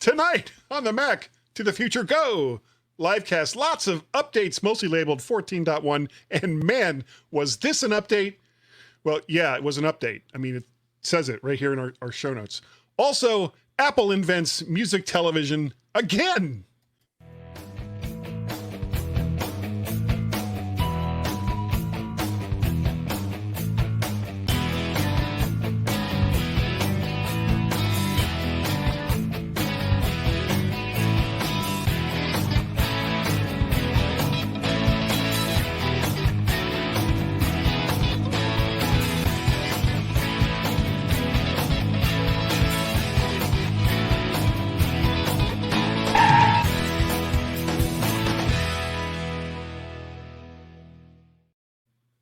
Tonight on the Mac to the Future Go livecast, lots of updates, mostly labeled 14.1. And man, was this an update? Well, yeah, it was an update. I mean, it says it right here in our show notes. Also, Apple invents music television again.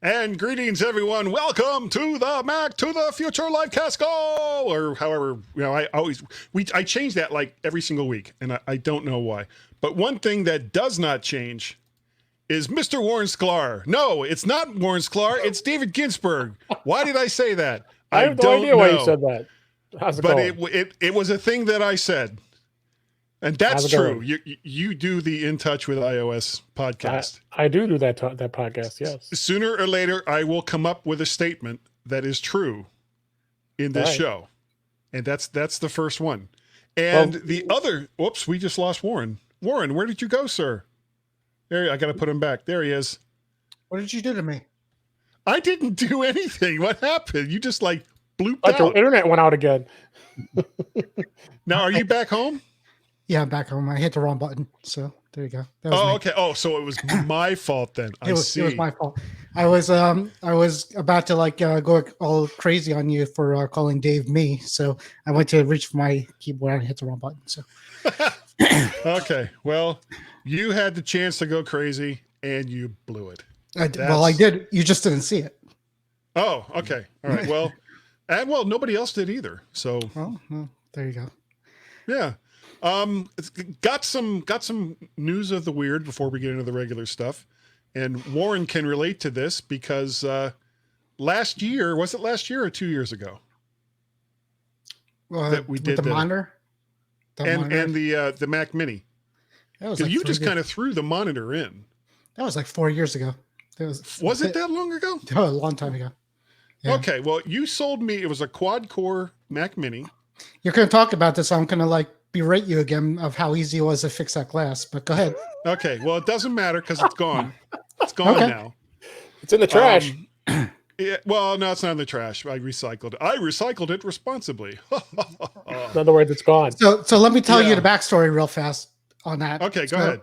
And greetings, everyone. Welcome to the Mac to the Future Livecast Go, or however, I change that like every single week, and I don't know why. But one thing that does not change is Mr. Warren Sklar. No, it's not Warren Sklar. It's David Ginsburg. Why did I say that? I have no idea why you said that. How's it going? It was a thing that I said. And that's true. You do the In Touch with iOS podcast. I do that podcast, yes. Sooner or later, I will come up with a statement that is true in this show. And that's the first one. And the other, whoops, we just lost Warren. Warren, where did you go, sir? There, I got to put him back. There he is. What did you do to me? I didn't do anything. What happened? You just like blooped out. Your internet went out again. Now, are you back home? Yeah, I'm back home. I hit the wrong button, so there you go. Okay. Oh, so it was my fault then. It was my fault. I was about to go all crazy on you for calling Dave me, so I went to reach for my keyboard and hit the wrong button. So okay, well, you had the chance to go crazy and you blew it. I did. You just didn't see it. Oh, okay. All right. Well, nobody else did either. So there you go. Yeah. Got some news of the weird before we get into the regular stuff. And Warren can relate to this because last year, was it last year or 2 years ago? That we did the monitor? And the Mac Mini. You just kind of threw the monitor in. That was like 4 years ago. Was it that long ago? Oh, a long time ago. Yeah. Okay, well, you sold me, it was a quad-core Mac Mini. You're going to talk about this. I'm going to berate you again of how easy it was to fix that glass, but go ahead. Okay, well, it doesn't matter because it's gone. It's gone now. It's in the trash. Yeah, well, no, it's not in the trash. I recycled it. I recycled it responsibly. In other words, it's gone. So let me tell you the backstory real fast on that. Okay, go ahead.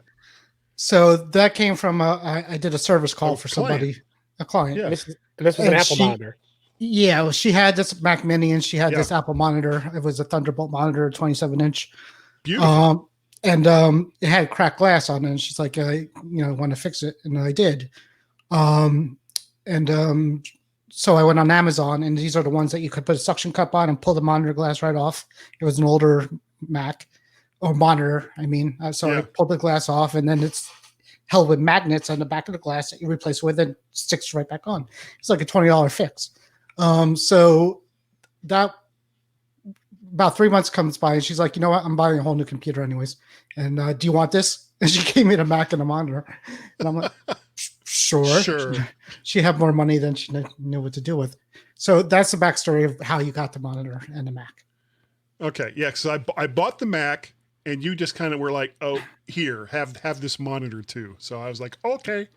So that came from I did a service call for somebody, a client. Yeah. This was an Apple monitor. Yeah, well, she had this Mac Mini and she had this Apple monitor. It was a Thunderbolt monitor, 27-inch. Beautiful. And it had cracked glass on it. And she's like, I want to fix it. And I did. So I went on Amazon, and these are the ones that you could put a suction cup on and pull the monitor glass right off. It was an older Mac or monitor. I pulled the glass off, and then it's held with magnets on the back of the glass that you replace with, and sticks right back on. It's like a $20 fix. So that about 3 months comes by, and she's like, you know what? I'm buying a whole new computer anyways. And do you want this? And she gave me the Mac and the monitor. And I'm like, sure. She had more money than she knew what to do with. So that's the backstory of how you got the monitor and the Mac. Okay. Yeah. Cause I bought the Mac, and you just kind of were like, oh, here, have this monitor too. So I was like, okay.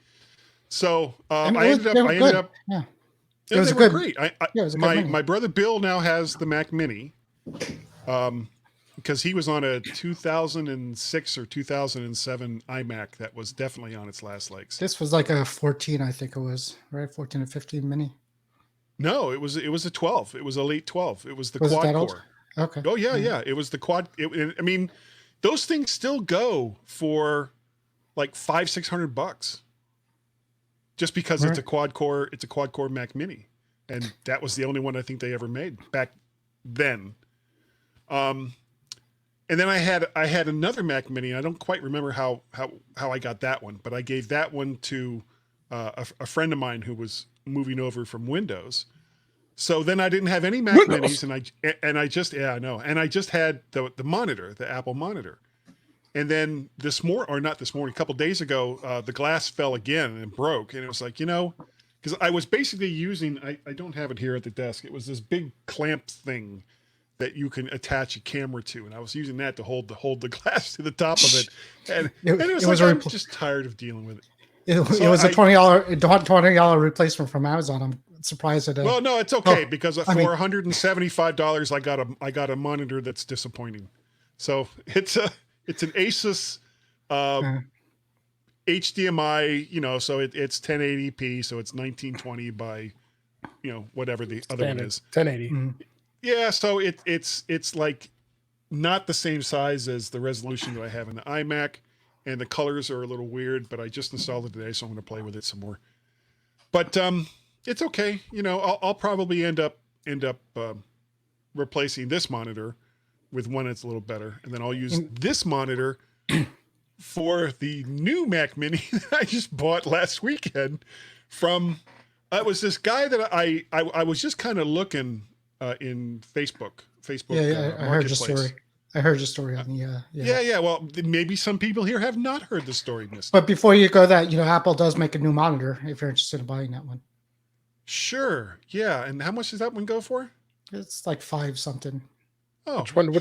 So I ended up. Yeah. It was great. My brother Bill now has the Mac Mini, because he was on a 2006 or 2007 iMac that was definitely on its last legs. This was like a 14, I think it was, right? 14 or 15 Mini. No, it was a 12. It was a late 12. It was the quad core. Okay. Oh yeah. It was the quad. Those things still go for like $500-600. Just because it's a quad core Mac Mini, and that was the only one I think they ever made back then. And then I had another Mac Mini. I don't quite remember how I got that one, but I gave that one to a friend of mine who was moving over from Windows. So then I didn't have any Mac Minis, and I just had the monitor, the Apple monitor. And then a couple days ago, the glass fell again and broke. And it was like, because I was basically using, I don't have it here at the desk. It was this big clamp thing that you can attach a camera to. And I was using that to hold the glass to the top of it. And it was like, I'm just tired of dealing with it. It was a $20 replacement from Amazon. I'm surprised at it. Well, no, it's okay because for $175, I got a monitor that's disappointing. So it's an Asus HDMI, so it's 1080p, so it's 1920 by, whatever the other one is. 1080. Mm-hmm. Yeah, so it's like not the same size as the resolution that I have in the iMac, and the colors are a little weird, but I just installed it today, so I'm going to play with it some more. But it's okay. I'll probably end up replacing this monitor with one that's a little better, and then I'll use this monitor for the new Mac Mini that I just bought last weekend from. It was this guy that I was just kind of looking in Facebook. Yeah, I heard your story. I heard your story on the Yeah. Well, maybe some people here have not heard the story, Mister. But before you go that, Apple does make a new monitor if you're interested in buying that one. Sure. Yeah. And how much does that one go for? It's like 5 something. Oh, which one are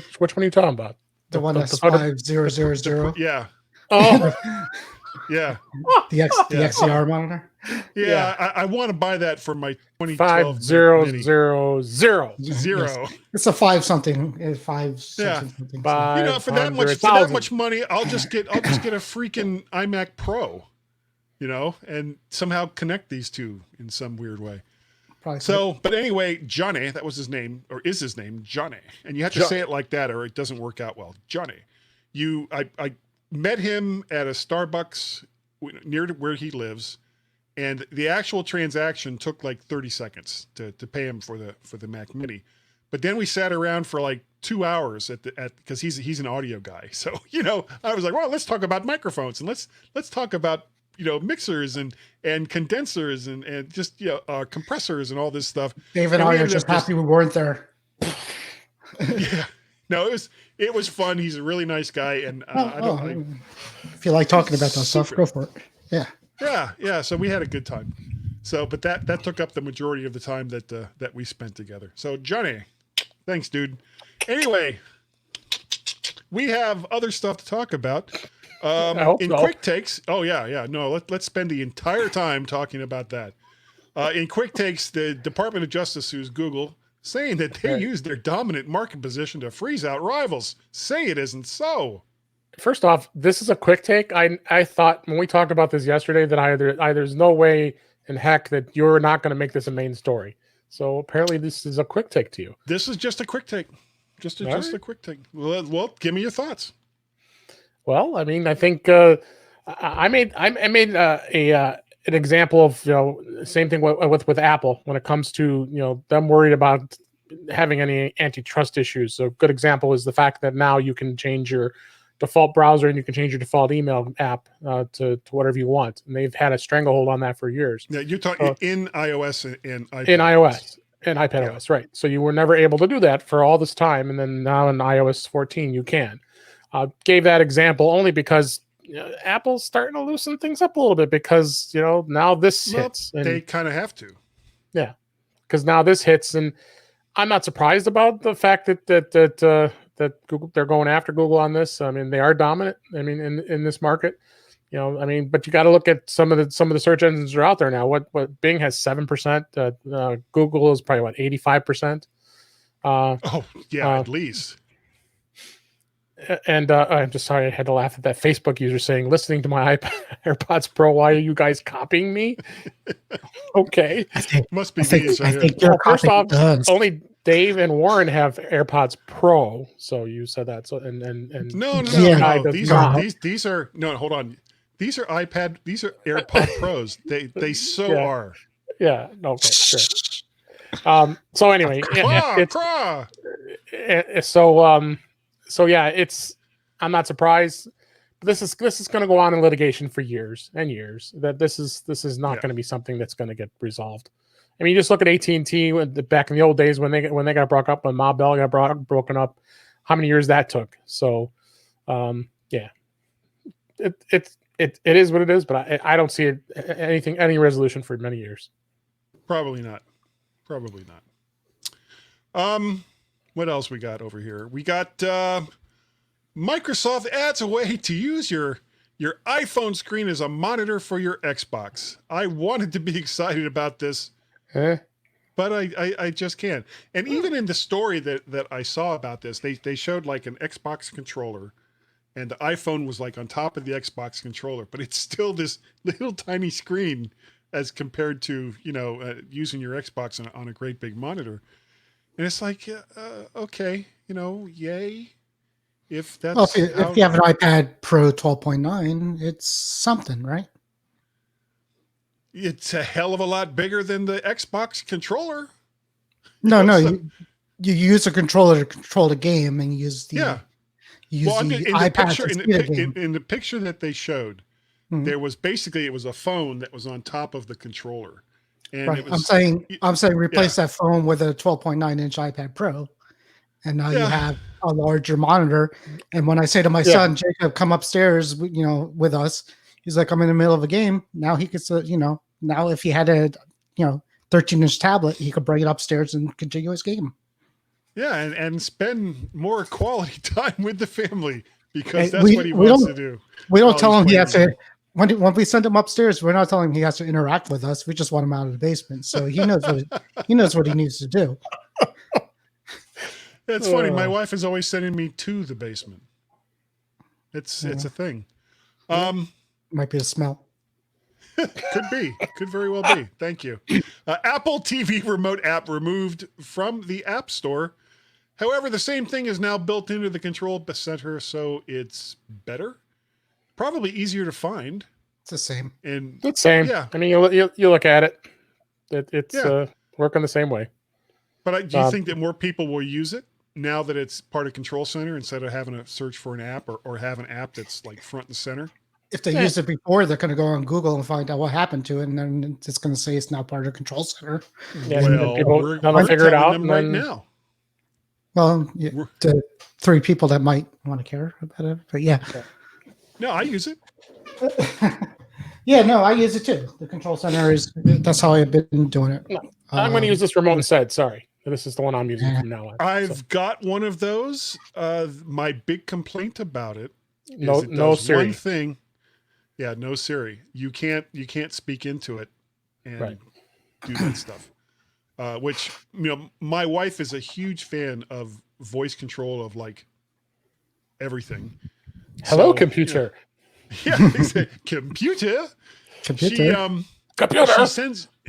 you talking about? The one that's 5000. Yeah. Oh, yeah. The XDR monitor. Yeah. I want to buy that for my 2012 5000. Zero. It's a 5 something. 5 something. For that much money, I'll just get a freaking iMac Pro, and somehow connect these two in some weird way. Probably but anyway, Johnny, that was his name, or is his name, Johnny. And you have to say it like that or it doesn't work out well. Johnny. I met him at a Starbucks near to where he lives, and the actual transaction took like 30 seconds to pay him for the Mac Mini. But then we sat around for like 2 hours because he's an audio guy. So, I was like, well, let's talk about microphones and let's talk about mixers and condensers and just compressors and all this stuff. Dave and I are just happy we weren't there. Yeah, no, it was fun. He's a really nice guy, and if you like talking about that stuff, go for it. Yeah. So we had a good time. So, but that took up the majority of the time that we spent together. So, Johnny, thanks, dude. Anyway, we have other stuff to talk about. Quick takes. Oh yeah. No, let's spend the entire time talking about that. In quick takes, the Department of Justice sues Google, saying that they use their dominant market position to freeze out rivals. Say it isn't so. First off, this is a quick take. I thought when we talked about this yesterday that there's no way in heck that you're not going to make this a main story. So apparently this is a quick take to you. This is just a quick take. Just a quick take. Well, give me your thoughts. Well, I mean, I think I made an example of same thing with Apple when it comes to them worried about having any antitrust issues. So a good example is the fact that now you can change your default browser and you can change your default email app to whatever you want, and they've had a stranglehold on that for years. Yeah, you're talking in iOS and iPad. In iOS and iPadOS, right? So you were never able to do that for all this time, and then now in iOS 14 you can. Gave that example only because Apple's starting to loosen things up a little bit because now this hits. And, they kind of have to. Yeah, because now this hits, and I'm not surprised about the fact that Google, they're going after Google on this. I mean, they are dominant. I mean, in this market, but you got to look at some of the search engines that are out there now. What Bing has 7%. Google is probably 85%. At least. And I'm just sorry, I had to laugh at that Facebook user saying, listening to my AirPods Pro, why are you guys copying me? Okay. Must be first off, only Dave and Warren have AirPods Pro, so you said that. So and no. These are no. Hold on. These are AirPod Pros. They are. Yeah. Okay. Sure. So anyway, So yeah, I'm not surprised. This is going to go on in litigation for years and years. That this is not going to be something that's going to get resolved. I mean, you just look at AT&T back in the old days when they got broken up, when Ma Bell got broken up. How many years that took? So, yeah, it is what it is. But I don't see any resolution for many years. Probably not. What else we got over here? We got Microsoft adds a way to use your iPhone screen as a monitor for your Xbox. I wanted to be excited about this, but I just can't. And even in the story that I saw about this, they showed like an Xbox controller, and the iPhone was like on top of the Xbox controller, but it's still this little tiny screen as compared to, using your Xbox on a great big monitor. And it's like, okay, yay. If that's if you have an iPad Pro 12.9, it's something, right? It's a hell of a lot bigger than the Xbox controller. No, you use a controller to control the game, and use the iPad in the picture that they showed, there was basically, it was a phone that was on top of the controller. And right. It was, I'm saying replace that phone with a 12.9 inch iPad Pro, and now you have a larger monitor. And when I say to my son, Jacob, come upstairs, with us, he's like, I'm in the middle of a game. Now he could, now if he had a, 13-inch tablet, he could bring it upstairs and continue his game. Yeah, and spend more quality time with the family, because that's what he wants to do. We don't tell him he has to. When we send him upstairs, we're not telling him he has to interact with us. We just want him out of the basement, so he knows what he needs to do. That's funny. My wife is always sending me to the basement. It's a thing. Might be a smell. Could be. Could very well be. Thank you. Apple TV remote app removed from the App Store. However, the same thing is now built into the control center, so it's better. Probably easier to find. It's the same. And it's the same. Yeah. I mean, you look at it. It's working the same way. But do you think that more people will use it now that it's part of Control Center, instead of having to search for an app or have an app that's like front and center? If they used it before, they're going to go on Google and find out what happened to it, and then it's going to say it's now part of Control Center. Yeah, we're figure it out right now. Well, the 3 people that might want to care about it, but yeah. No, I use it. Yeah, no, I use it too. The Control Center that's how I've been doing it. No, I'm going to use this remote instead. Sorry. This is the one I'm using from now on. I've got one of those. My big complaint about it is no Siri. One thing. Yeah, no Siri. You can't speak into it and do that stuff. Which, my wife is a huge fan of voice control of like everything. Hello, computer. Computer. Computer.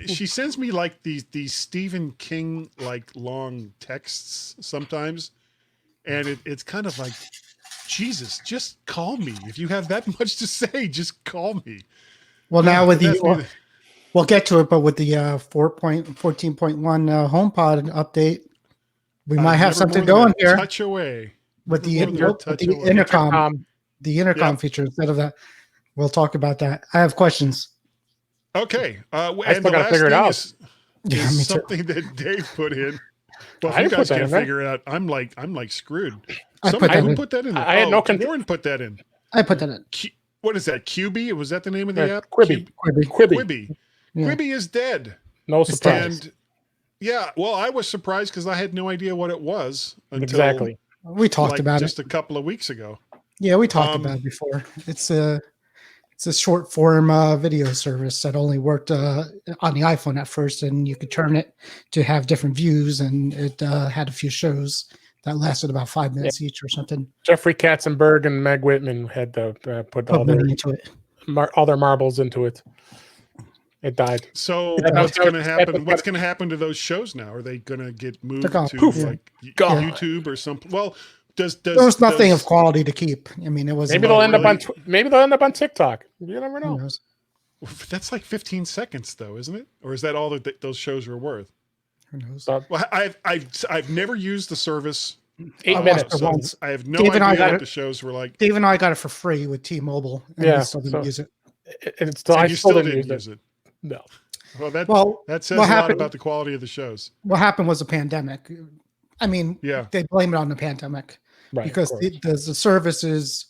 She sends me like these Stephen King like long texts sometimes, and it's kind of like, Jesus, just call me. If you have that much to say, just call me. Well, now with we'll get to it, but with the 14.1 HomePod update, we might have something going here. Touch away With the intercom. The intercom feature instead of that. We'll talk about that. I have questions. Okay. I still got to figure it out. Is something that Dave put in. Well, if you guys can't figure it out, I'm like screwed. Somebody put that in there. I had no Warren put that in. I put that in. What is that? QB? Was that the name of the app? Quibi. Quibi. Yeah. Quibi is dead. No surprise. And well, I was surprised because I had no idea what it was until we talked about just a couple of weeks ago. Yeah, we talked about it before. It's a short form video service that only worked on the iPhone at first, and you could turn it to have different views, and it had a few shows that lasted about 5 minutes each or something. Jeffrey Katzenberg and Meg Whitman had to put all their marbles into it. It died. So what's going to happen? What's going to happen to those shows now? Are they going to get moved to like YouTube or something? Well, there was nothing of quality to keep. I mean, it was maybe they'll end up on TikTok. You never know. That's like 15 seconds, though, isn't it? Or is that all that those shows are worth? Who knows? Well, I've never used the service. 8 minutes. So I have no idea what the shows were like. Dave and I got it for free with T-Mobile, and we still didn't use it. I still didn't use it. No. Well, that says a lot about the quality of the shows. What happened was a pandemic. I mean, they blame it on the pandemic, right, because the service is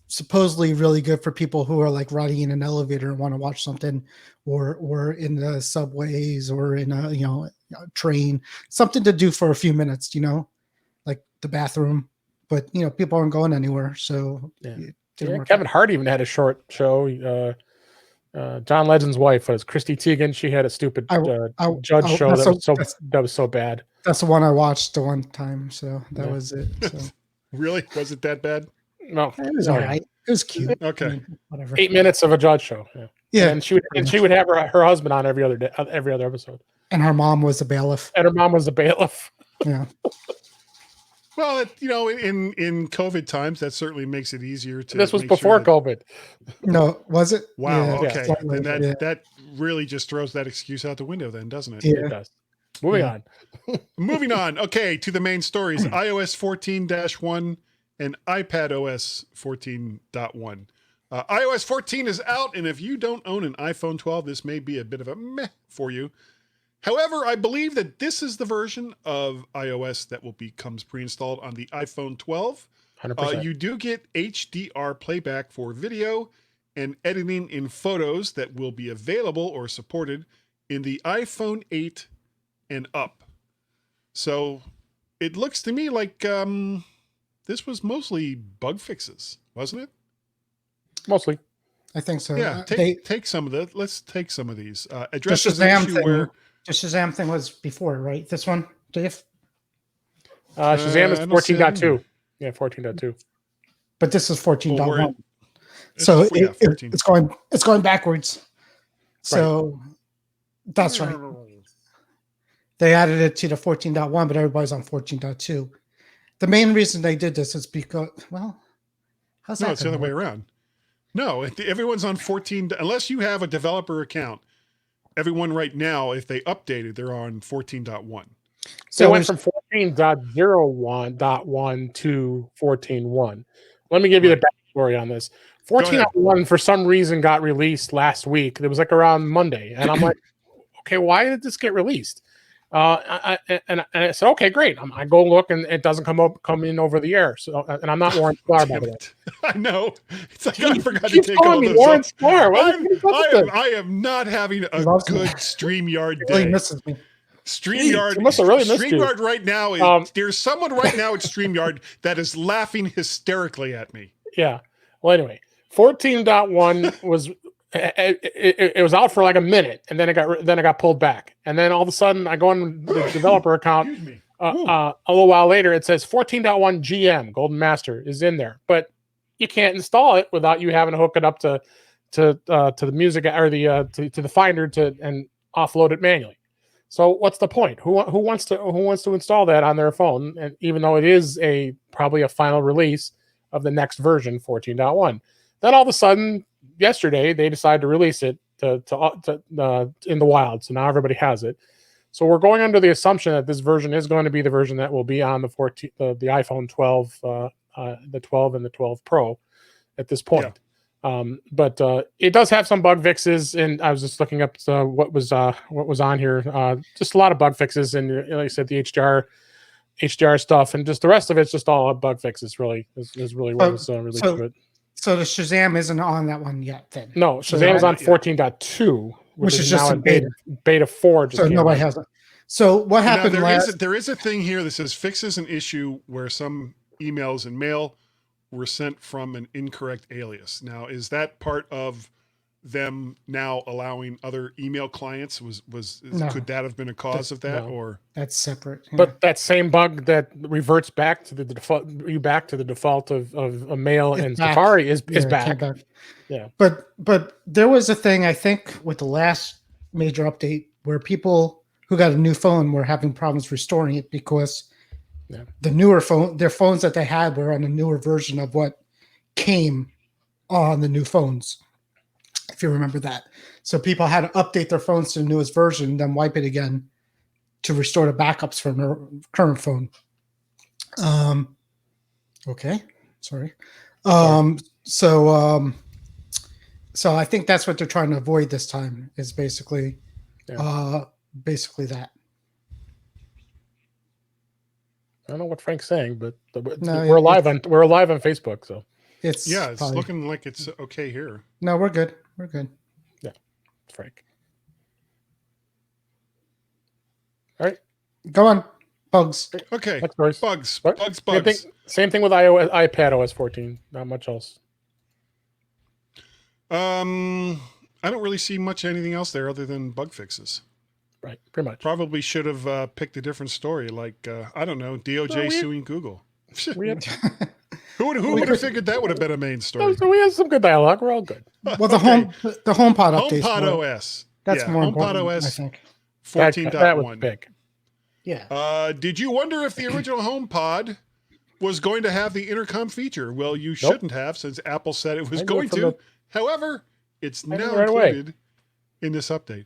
supposedly really good for people who are like riding in an elevator and want to watch something, or in the subways or in a a train, something to do for a few minutes, like the bathroom. But people aren't going anywhere, so Kevin Hart even had a short show. John Legend's wife was Christy Teigen. She had a stupid judge show that was so bad. That's the one I watched the one time, so that was it. So. Really? Was it that bad? No, it was all right. It was cute. Okay, I mean, whatever. 8 minutes of a judge show. Yeah, and she would have her husband on every other episode. And her mom was the bailiff. Yeah. Well, in COVID times, that certainly makes it easier to. This was before COVID. No, was it? Wow. Yeah, okay. Then that really just throws that excuse out the window, then, doesn't it? Yeah. It does. Moving on. Moving on. Okay, to the main stories: iOS 14-1 and iPad OS 14.1. iOS 14 is out, and if you don't own an iPhone 12, this may be a bit of a meh for you. However, I believe that this is the version of iOS that becomes pre-installed on the iPhone 12. 100%. You do get HDR playback for video and editing in photos that will be available or supported in the iPhone 8 and up. So it looks to me like this was mostly bug fixes, wasn't it? Mostly. I think so. Yeah, take some of that. Let's take some of these. Addresses the issue where the Shazam thing was before, right? This one, Dave? Shazam is 14.2. Yeah, 14.2. But this is 14.1. So it's going backwards. So that's right. They added it to the 14.1, but everybody's on 14.2. The main reason they did this is because, how's that? No, it's the other way around. No, everyone's on 14, unless you have a developer account. Everyone right now, if they updated, they're on 14.1. So it went from 14.01.1 to 14.1. Let me give you the backstory on this. 14.1 for some reason got released last week. It was like around Monday. And I'm like, okay, why did this get released? I said, okay, great. I go look and it doesn't come in over the air. So, and I'm not Warren Spar, by the way. I know. It's like I forgot to take all those. Warren Spar. I am not having a good StreamYard day. Really misses me. StreamYard, must have really missed StreamYard right now is there's someone right now at StreamYard that is laughing hysterically at me. Yeah. Well, anyway, 14.1 was. It was out for like a minute, and then it got pulled back, and then all of a sudden I go on the developer account. A little while later, it says 14.1 GM Golden Master is in there, but you can't install it without you having to hook it up to the music or to the Finder and offload it manually. So what's the point? Who wants to install that on their phone? And even though it is probably a final release of the next version, 14.1, then all of a sudden, yesterday they decided to release it to in the wild, so now everybody has it. So we're going under the assumption that this version is going to be the version that will be on the iPhone 12, the 12 and the 12 Pro at this point. Yeah. But it does have some bug fixes, and I was just looking up what was on here. Just a lot of bug fixes, and like I said, the HDR stuff, and just the rest of it's just all bug fixes. Really, is really what was really to it. So the Shazam isn't on that one yet, then? No, Shazam is on 14.2 which is just now in beta 4. So nobody has it. So what happened there is a thing here that says fixes an issue where some emails and mail were sent from an incorrect alias. Now, is that part of them now allowing other email clients? Could that have been a cause of that? No. Or that's separate? Yeah. But that same bug that reverts back to the default of a mail and back. Safari is back. Yeah. But there was a thing, I think, with the last major update where people who got a new phone were having problems restoring it because the newer their phones that they had were on a newer version of what came on the new phones. If you remember that. So people had to update their phones to the newest version, then wipe it again to restore the backups from their current phone. Okay. Sorry. So I think that's what they're trying to avoid this time is basically that. I don't know what Frank's saying, but No, we're live on Facebook, so it's probably, looking like it's okay here. No, we're good. We're good. Yeah, Frank. All right, go on. Bugs. Okay. Bugs. Bugs. Same thing with iPad OS 14. Not much else. I don't really see much anything else there other than bug fixes. Right, pretty much. Probably should have picked a different story, like I don't know, DOJ suing Google. Who would have figured that would have been a main story? So we have some good dialogue. We're all good. Well, the HomePod update. HomePod OS. That's more HomePod important, OS I think. 14.1. That was big. Yeah. Did you wonder if the original HomePod was going to have the intercom feature? Well, you shouldn't have, since Apple said it was going to. However, it's now included in this update.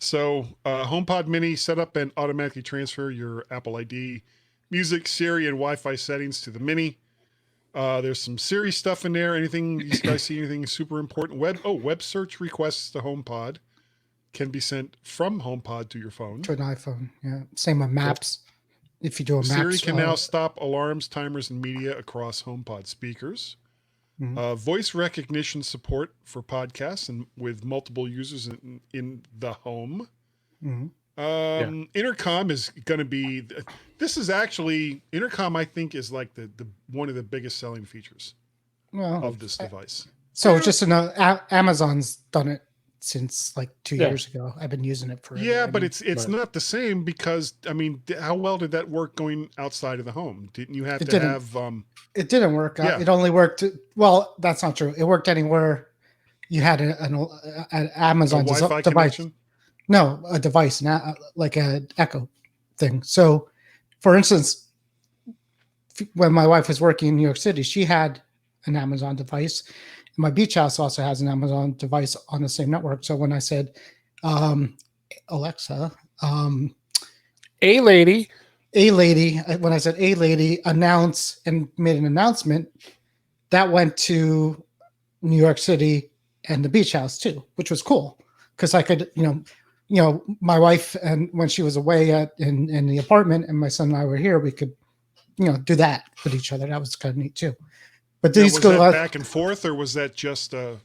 So HomePod Mini, set up and automatically transfer your Apple ID, music, Siri, and Wi-Fi settings to the Mini. There's some Siri stuff in there. Anything you guys see anything super important? Web search requests to HomePod can be sent from HomePod to your phone. To an iPhone, yeah. Same with Maps. If you do a Maps. Siri can now stop alarms, timers, and media across HomePod speakers. Mm-hmm. Voice recognition support for podcasts and with multiple users in the home. Mm-hmm. Intercom is going to be. This is actually Intercom. I think is like the one of the biggest selling features of this device. So just Amazon's done it since like 2 years ago. I've been using it for. Yeah, but it's not the same because I mean, how well did that work going outside of the home? Didn't you have to have? It didn't work. It only worked. Well, that's not true. It worked anywhere you had an Amazon Wi-Fi device. Connection? No, a device, like an Echo thing. So, for instance, when my wife was working in New York City, she had an Amazon device. My beach house also has an Amazon device on the same network. So when I said, Alexa, a lady, when I said a lady, announce and made an announcement, that went to New York City and the beach house too, which was cool because I could, my wife and when she was away in the apartment and my son and I were here, we could, do that with each other. That was kind of neat too. But these was that back and forth, or was that just a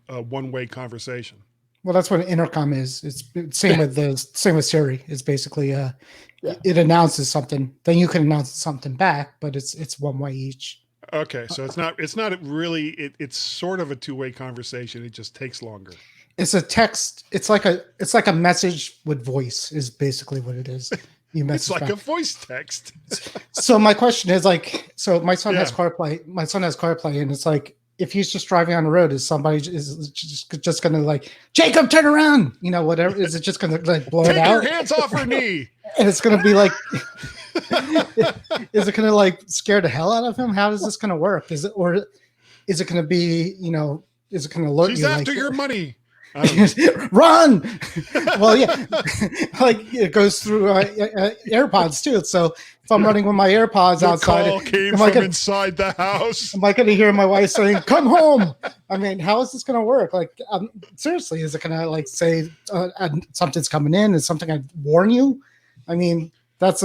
one-way conversation? Well, that's what an intercom is. It's same with Siri. It's basically it announces something, then you can announce something back, but it's one way each. Okay, so it's not really. It's sort of a two-way conversation. It just takes longer. It's a text. It's like a message with voice is basically what it is. It's like a voice text. So my question is my son has CarPlay. My son has CarPlay, and it's like if he's just driving on the road, is somebody just going to like Jacob, turn around? Whatever. Is it just going to like blow it out? Take your hands off her knee. And it's going to be like, is it going to like scare the hell out of him? How is this going to work? Is it going to be is it going to alert you? She's after your money. Run! Well, yeah, like it goes through AirPods too. So if I'm running with my AirPods outside, call came from inside the house. Am I going to hear my wife saying, "Come home"? I mean, how is this going to work? Like, seriously, is it going to like say something's coming in? Is something I warn you? I mean, that's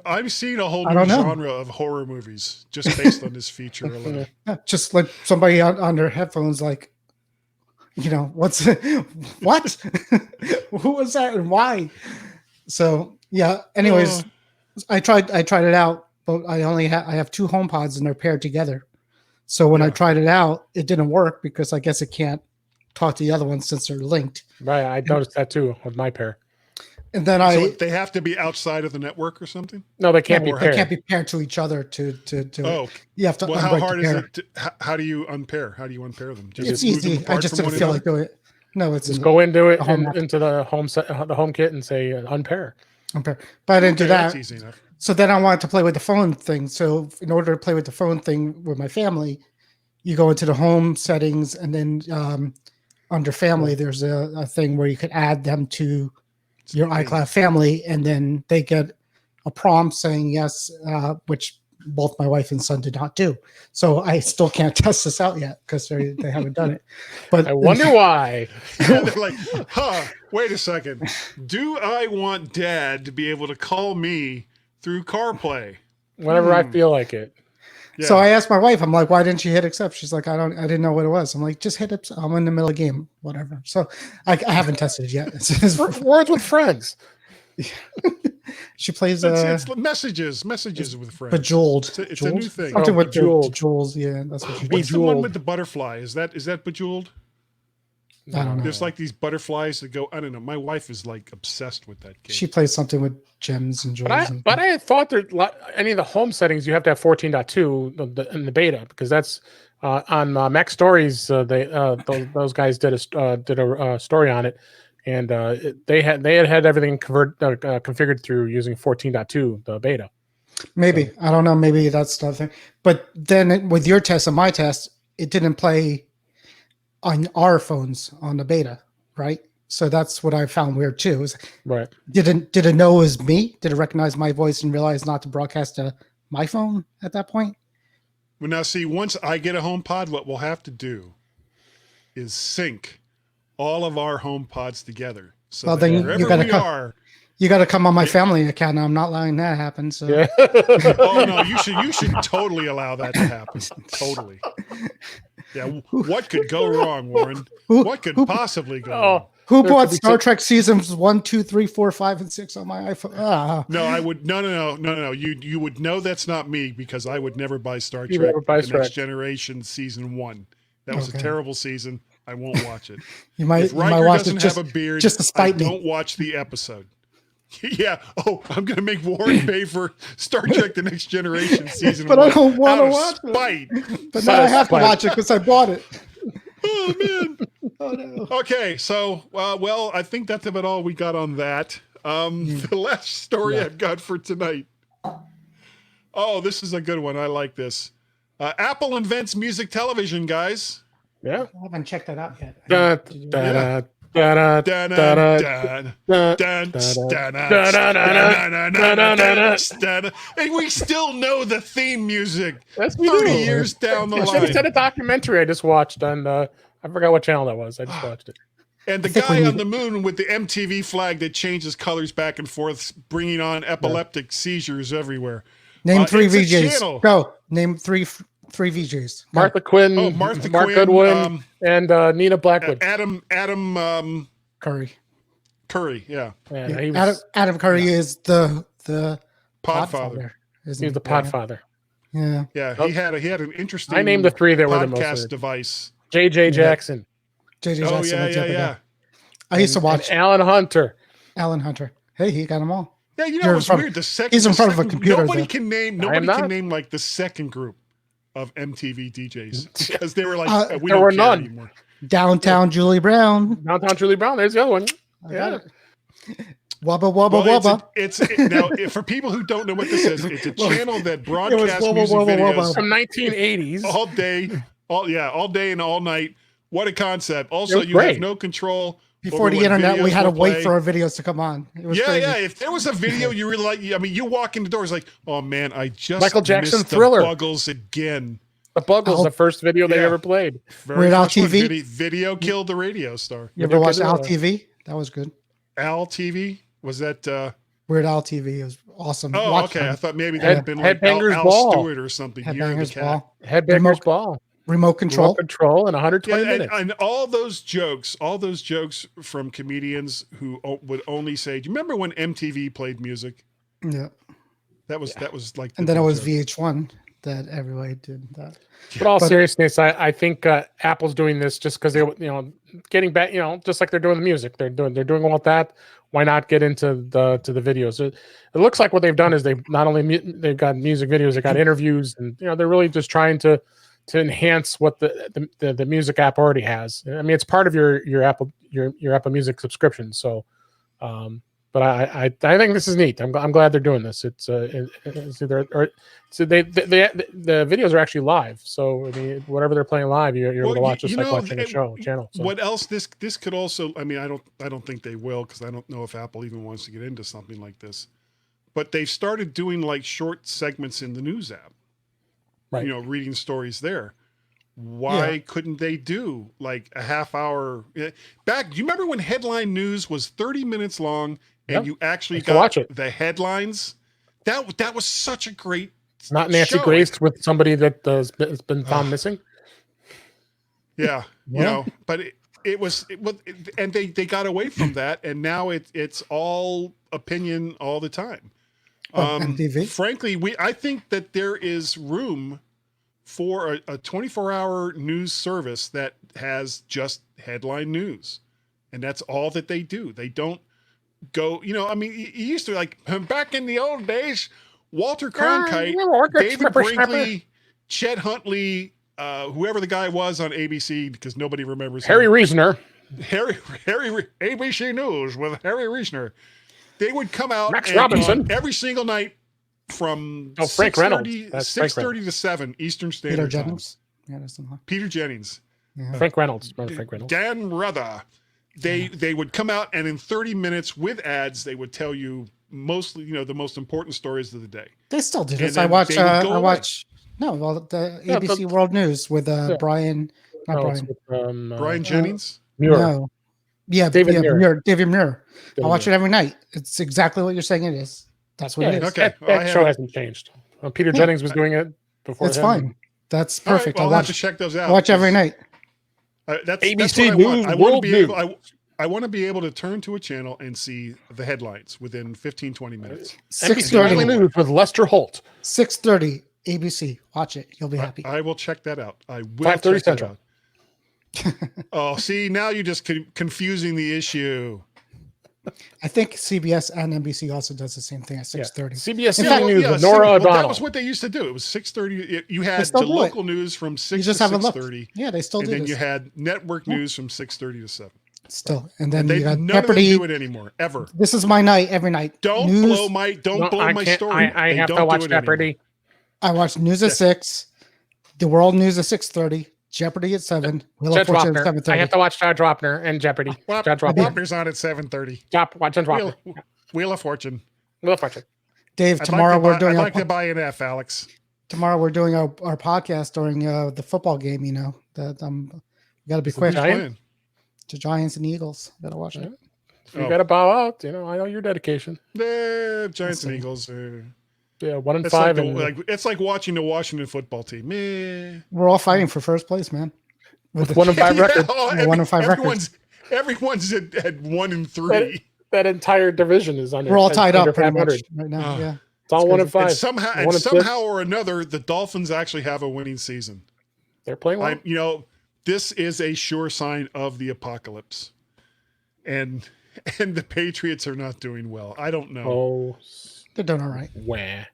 I've seen a whole new genre of horror movies just based on this feature alone. Just like somebody on their headphones, like. What's what? Who was that and why? So yeah. Anyways, I tried it out, but I have two HomePods and they're paired together. So when I tried it out, it didn't work because I guess it can't talk to the other one since they're linked. Right. I noticed that too with my pair. And then they have to be outside of the network or something? No, they can't be paired. They can't be paired to each other you have to. Well, how hard is it? How do you unpair? How do you unpair them? It's easy. I just didn't feel like doing it. No, it's just go into it into the HomeKit and say unpair. Unpair. But I didn't do that. That's easy enough. So then I wanted to play with the phone thing. So in order to play with the phone thing with my family, you go into the home settings and then under family, there's a thing where you could add them to your iCloud family, and then they get a prompt saying yes, which both my wife and son did not do. So I still can't test this out yet because they haven't done it. But I wonder why. Yeah, they're like, wait a second. Do I want Dad to be able to call me through CarPlay? Whenever I feel like it. Yeah. So I asked my wife, I'm like, why didn't you hit accept? She's like, I didn't know what it was. I'm like, just hit accept. I'm in the middle of the game, whatever. So I haven't tested it yet. Words with friends. She plays it's messages with friends. Bejeweled. It's a new thing. Something with Bejeweled. jewels. Yeah, that's what she What's the one with the butterfly? Is that Bejeweled? I don't know. There's like these butterflies that go. I don't know. My wife is like obsessed with that game. She plays something with gems and jewels. But I thought that any of the home settings you have to have 14.2 in the beta because that's on Mac Stories. Those guys did a story on it, and they had everything configured through using 14.2 the beta. Maybe so. I don't know. Maybe that's the thing. But then with your test and my test, it didn't play on our phones on the beta, right? So that's what I found weird too. Right? Did it know it was me? Did it recognize my voice and realize not to broadcast to my phone at that point? Well, now see, once I get a HomePod, what we'll have to do is sync all of our HomePods together. So then you got to come on my family account. I'm not letting that happen. So. Yeah. Oh no, you should totally allow that to happen. Totally. Yeah. What could go wrong, Warren? What could possibly go wrong? Who bought Star Trek seasons 1, 2, 3, 4, 5, and 6 on my iPhone? No, I would no. You would know that's not me because I would never buy Star Trek The Next Generation season 1. That was a terrible season. I won't watch it. You might watch it just have a beard. Just to spite me. Don't watch the episode. Yeah. Oh, I'm going to make Warren pay for Star Trek The Next Generation season 1. But I don't want to watch spite. it. But now I have to watch it because I bought it. Oh, man. Oh, no. Okay. So, well, I think that's about all we got on that. The last story I've got for tonight. Oh, this is a good one. I like this. Apple invents music television, guys. Yeah. I haven't checked that out yet. And we still know the theme music. That's 30 years down the line. They said a documentary I just watched on I forgot what channel that was. I just watched it. And the guy on the moon with the MTV flag that changes colors back and forth, bringing on epileptic seizures everywhere. Name 3 VJs. Go. Name three VJs. Martha Quinn, Mark Goodwin, and Nina Blackwood. Adam Curry. Yeah. Adam Curry is the Podfather. He's the Podfather. Yeah. Yeah. He had an interesting. I named the 3 that were the most podcast device. JJ Jackson. JJ Jackson. Yeah. I used to watch Alan Hunter. Hey, he got them all. Yeah, you know what's weird? He's in front of a computer. Nobody can name like the second group of MTV DJs because they were like we there don't were care none anymore. Downtown Julie Brown. There's the other one. Yeah. Wubba Wubba Wubba. Now for people who don't know what this is, it's a channel that broadcasts music videos from 1980s all day and all night. What a concept! Also, you have no control. Before the internet, we had to wait for our videos to come on. It was crazy. If there was a video you really like, I mean, you walk in the door, it's like, oh man, I just Michael Jackson missed Thriller. The Buggles again. The Buggles, the first video they ever played. Weird Al TV. Video killed the radio star. You ever watched Al TV? That was good. Al TV? Was that Weird Al TV? It was awesome. Oh, okay. I thought maybe that had been like Al Stewart or something. Headbangers Ball. Headbangers Ball. Remote control in 120 minutes. And all those jokes from comedians who would only say, do you remember when MTV played music? Yeah. That was like, and then it was VH1 that everybody did that. But all seriousness, I think Apple's doing this just because they, getting back, just like they're doing the music, they're doing all that. Why not get into the videos? It looks like what they've done is they've got music videos, they got interviews, and they're really just trying to enhance what the music app already has. I mean, it's part of your Apple Music subscription. So, but I think this is neat. I'm glad they're doing this. It's the videos are actually live. So I mean, whatever they're playing live, you're able to watch just like watching a channel. So. What else? This could also. I mean, I don't think they will because I don't know if Apple even wants to get into something like this. but they've started doing like short segments in the news app. Right. You know, reading stories there. Why couldn't they do like a half hour back? Do you remember when headline news was 30 minutes long and you actually got the headlines? That was such a great Not Nancy show. Grace with somebody that has been found missing. Yeah, you know, but it was, and they got away from that, and now it's all opinion all the time. Frankly, I think that there is room for a 24-hour news service that has just headline news, and that's all that they do. They don't go, you know, I mean, you used to, like, back in the old days, Walter Cronkite, David Brinkley, Chet Huntley, whoever the guy was on ABC, because nobody remembers Harry him. Reasoner. Harry ABC News with Harry Reasoner. They would come out Max Robinson every single night from Frank Reynolds. 6:30 to 7 Eastern Standard Time. Yeah, that's Peter Jennings. Yeah. Frank Reynolds. Remember Frank Reynolds? Dan Ruther. They would come out, and in 30 minutes with ads, they would tell you mostly, you know, the most important stories of the day. They still do this. I watch the ABC World News with Brian Jennings. Muir. No. Yeah, David Muir. I watch it every night. It's exactly what you're saying it is. That's what it is. Okay. That show hasn't changed. Peter Jennings was doing it before. It's fine. That's perfect. Right, well, I'll have to check those out. Watch every night. That's ABC what I News. want. I want to be able to turn to a channel and see the headlines within 15, 20 minutes. 6:30 News with Lester Holt. 6:30 ABC. Watch it. You'll be happy. I will check that out. I will. 5:30 Central. Oh, see, now you're just confusing the issue. I think CBS and NBC also does the same thing at 6:30. CBS News with Nora O'Donnell. That was what they used to do. It was 6:30. You had the local news from 6 to 6:30. Yeah, they still do. And then you had network news from 6:30 to 7. Still, and then you got Jeopardy. None of them do it anymore, ever. This is my night every night. Don't blow my story. I have to watch Jeopardy. I watch news at 6, the world news at 6:30, Jeopardy at 7, Judge Wapner. I have to watch Judge Wapner and Jeopardy. Judge Wapner's on at 7:30. Watch Judge Wapner. Wheel of Fortune. Dave, tomorrow we're doing. I'd like to buy an F, Alex. Tomorrow we're doing our podcast during the football game. You know that we got to be quick. The Giants and Eagles. Gotta watch it. You gotta bow out. You know, I know your dedication. Giants and Eagles. 1-5. It's like watching the Washington football team. Meh. We're all fighting for first place, man. With 1-5 record. 1-5 records. Everyone's at 1-3. That entire division is under. We're all tied up pretty 500 much right now. Yeah, it's all 1-5. And somehow or another, the Dolphins actually have a winning season. They're playing well. You know, this is a sure sign of the apocalypse, and the Patriots are not doing well. I don't know. Oh, they're doing all right. Wah.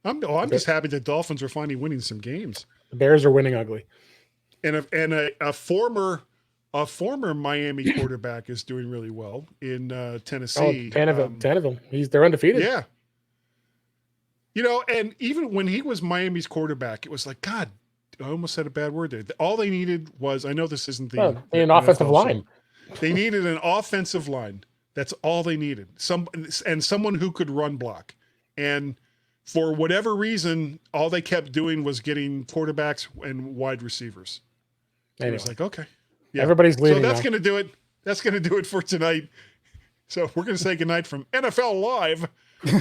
I'm just happy the Dolphins are finally winning some games. The Bears are winning ugly, and a former Miami quarterback is doing really well in Tennessee. Tannehill. They're undefeated. Yeah. You know, and even when he was Miami's quarterback, it was like, God, I almost said a bad word there. All they needed was, I know this isn't the an offensive line. They needed an offensive line. That's all they needed. Someone who could run block. And for whatever reason, all they kept doing was getting quarterbacks and wide receivers. Anyway. It was like, okay. Yeah. Everybody's leading. So that's going to do it. That's going to do it for tonight. So we're going to say goodnight from NFL Live.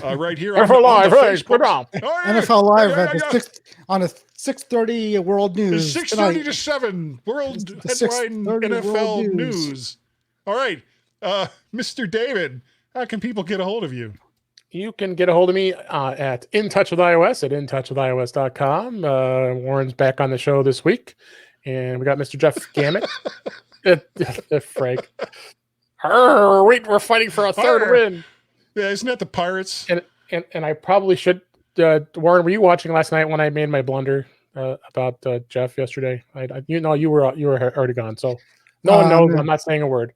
Right here NFL Live, NFL Live on a 6:30 World News. 6:30 to 7 World Headline NFL News. All right, Mr. David, how can people get a hold of you? You can get a hold of me at In Touch with iOS at intouchwithios.com. Warren's back on the show this week, and we got Mr. Jeff Gamet. Frank. We're fighting for a third win. Yeah, isn't that the Pirates? And I probably should. Warren, were you watching last night when I made my blunder about Jeff yesterday? You were already gone, so no one knows. I'm not saying a word.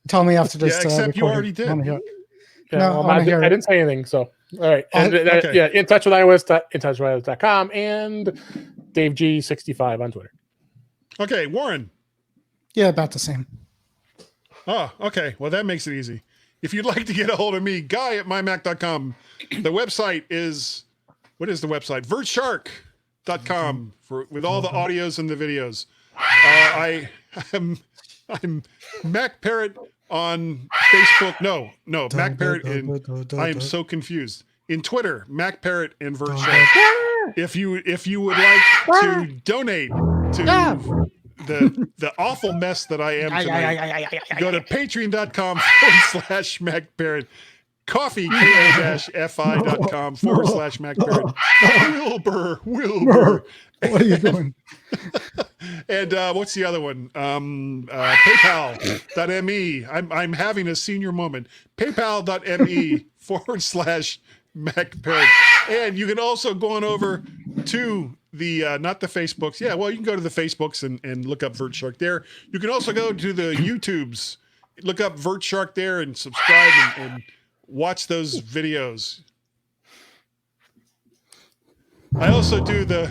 Tell me after this. Yeah, except you already did. I didn't say anything. So all right, okay. Yeah, in touch with iOS.com and DaveG65 on Twitter. Okay, Warren. Yeah, about the same. Oh, okay. Well, that makes it easy. If you'd like to get a hold of me, Guy at mymac.com. The website is, what is the website? vertshark.com with all the audios and the videos. I'm Mac Parrot on Facebook. No, Mac Parrot I am so confused. In Twitter, Mac Parrot and vertshark. If you would like to donate to the awful mess that I am tonight, go to patreon.com/Mac Parrot. Coffee, ko-fi.com /Mac Parrot. Wilbur. What are you doing? And what's the other one? PayPal.me. I'm having a senior moment. PayPal.me /Mac Parrot. And you can also go on over to the not the Facebooks. Yeah, well, you can go to the Facebooks and look up vertshark there. You can also go to the YouTubes, look up vertshark there and subscribe and watch those videos. I also do the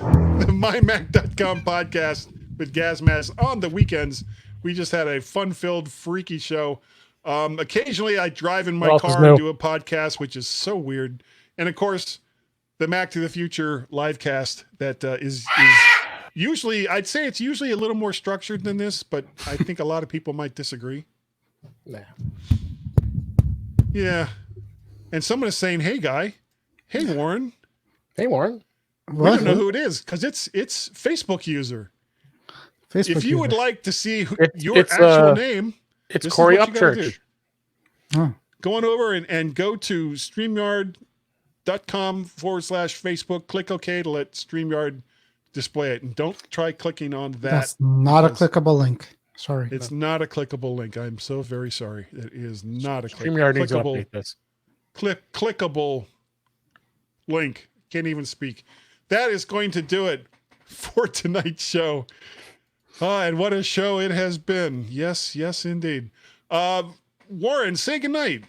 MyMac.com podcast with Gazmask on the weekends. We just had a fun-filled, freaky show. Occasionally, I drive in my car and do a podcast, which is so weird. And of course, the Mac to the Future live cast that is usually, I'd say it's usually a little more structured than this, but I think a lot of people might disagree. Nah. Yeah. And someone is saying, "Hey, Guy. Hey, Warren. Hey, Warren. We don't know who it is because it's Facebook user. If you would like to see your actual name, it's Corey Upchurch. Oh. Go on over and go to StreamYard.com /Facebook. Click OK to let StreamYard display it. And don't try clicking on that. That's not a clickable link. Sorry. It's not a clickable link. I'm so very sorry. It is not a StreamYard needs to update this. Clickable link. Can't even speak. That is going to do it for tonight's show. And what a show it has been. Yes, indeed. Warren, say goodnight.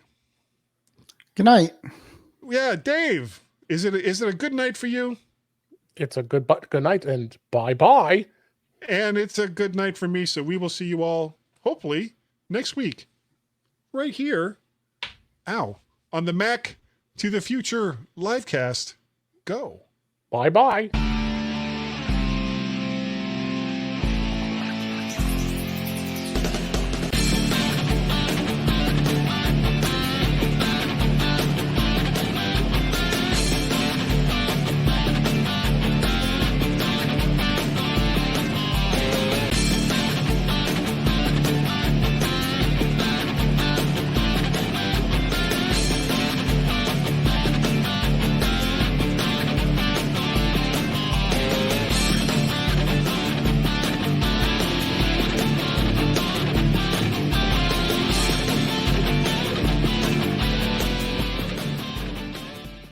Good night. Yeah, Dave, is it a good night for you? It's a good night and bye-bye. And it's a good night for me. So we will see you all, hopefully, next week. Right here. On the Mac to the Future livecast. Go. Bye-bye.